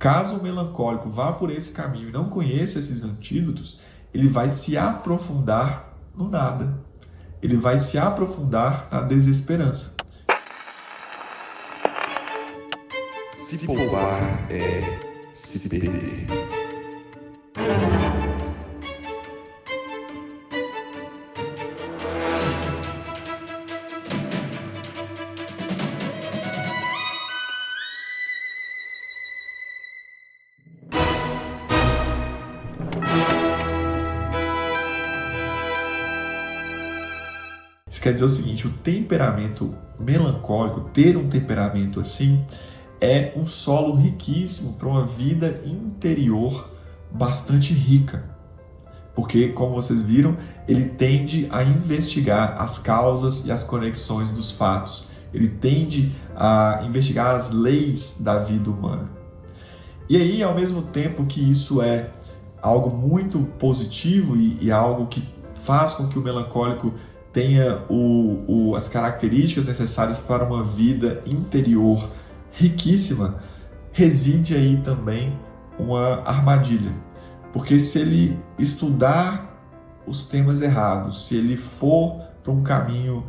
Caso o melancólico vá por esse caminho e não conheça esses antídotos, ele vai se aprofundar no nada. Ele vai se aprofundar na desesperança. Se poupar é se perder. Isso quer dizer o seguinte: o temperamento melancólico, ter um temperamento assim, é um solo riquíssimo para uma vida interior bastante rica. Porque, como vocês viram, ele tende a investigar as causas e as conexões dos fatos. Ele tende a investigar as leis da vida humana. E aí, ao mesmo tempo que isso é algo muito positivo e algo que faz com que o melancólico tenha as características necessárias para uma vida interior riquíssima, reside aí também uma armadilha. Porque se ele estudar os temas errados, se ele for para um caminho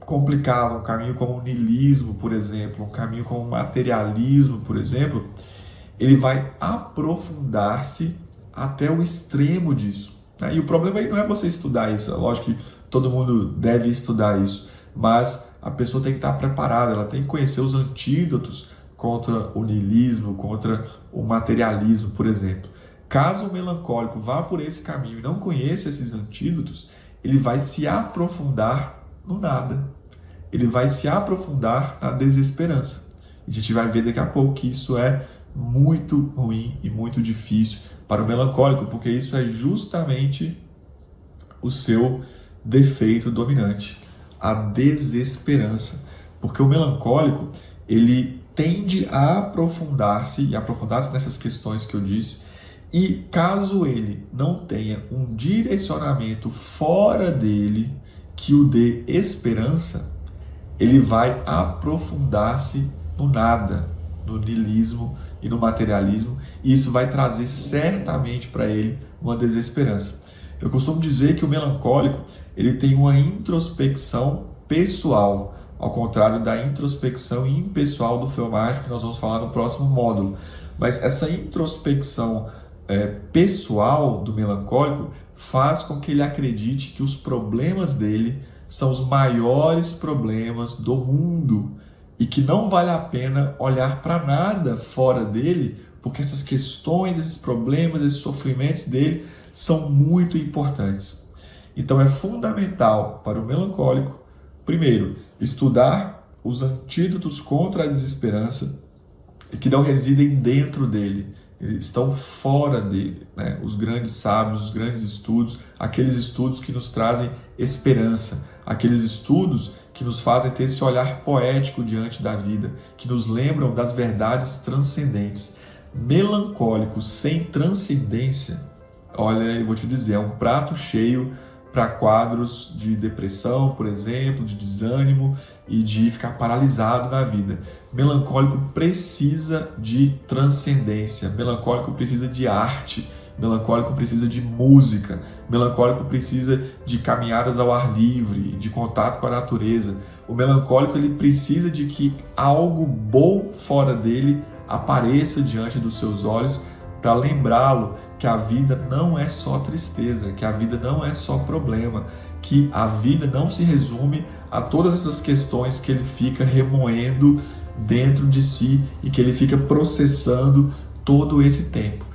complicado, um caminho como o niilismo, por exemplo, um caminho como o materialismo, por exemplo, ele vai aprofundar-se até o extremo disso. E o problema aí não é você estudar isso, é lógico que todo mundo deve estudar isso, mas a pessoa tem que estar preparada, ela tem que conhecer os antídotos contra o niilismo, contra o materialismo, por exemplo. Caso o melancólico vá por esse caminho e não conheça esses antídotos, ele vai se aprofundar no nada. Ele vai se aprofundar na desesperança. E a gente vai ver daqui a pouco que isso é muito ruim e muito difícil para o melancólico, porque isso é justamente o seu defeito dominante, a desesperança. Porque o melancólico, ele tende a aprofundar-se nessas questões que eu disse, e caso ele não tenha um direcionamento fora dele que o dê esperança, ele vai aprofundar-se no nada, no niilismo e no materialismo, e isso vai trazer certamente para ele uma desesperança. Eu costumo dizer que o melancólico, ele tem uma introspecção pessoal, ao contrário da introspecção impessoal do Feu Mágico, que nós vamos falar no próximo módulo. Mas essa introspecção pessoal do melancólico faz com que ele acredite que os problemas dele são os maiores problemas do mundo e que não vale a pena olhar para nada fora dele, porque essas questões, esses problemas, esses sofrimentos dele são muito importantes. Então é fundamental para o melancólico, primeiro, estudar os antídotos contra a desesperança que não residem dentro dele, eles estão fora dele, né? Os grandes sábios, os grandes estudos, aqueles estudos que nos trazem esperança, aqueles estudos que nos fazem ter esse olhar poético diante da vida, que nos lembram das verdades transcendentes. Melancólico sem transcendência, olha, eu vou te dizer, é um prato cheio para quadros de depressão, por exemplo, de desânimo e de ficar paralisado na vida. Melancólico precisa de transcendência, melancólico precisa de arte, melancólico precisa de música, melancólico precisa de caminhadas ao ar livre, de contato com a natureza. O melancólico, ele precisa de que algo bom fora dele apareça diante dos seus olhos para lembrá-lo que a vida não é só tristeza, que a vida não é só problema, que a vida não se resume a todas essas questões que ele fica remoendo dentro de si e que ele fica processando todo esse tempo.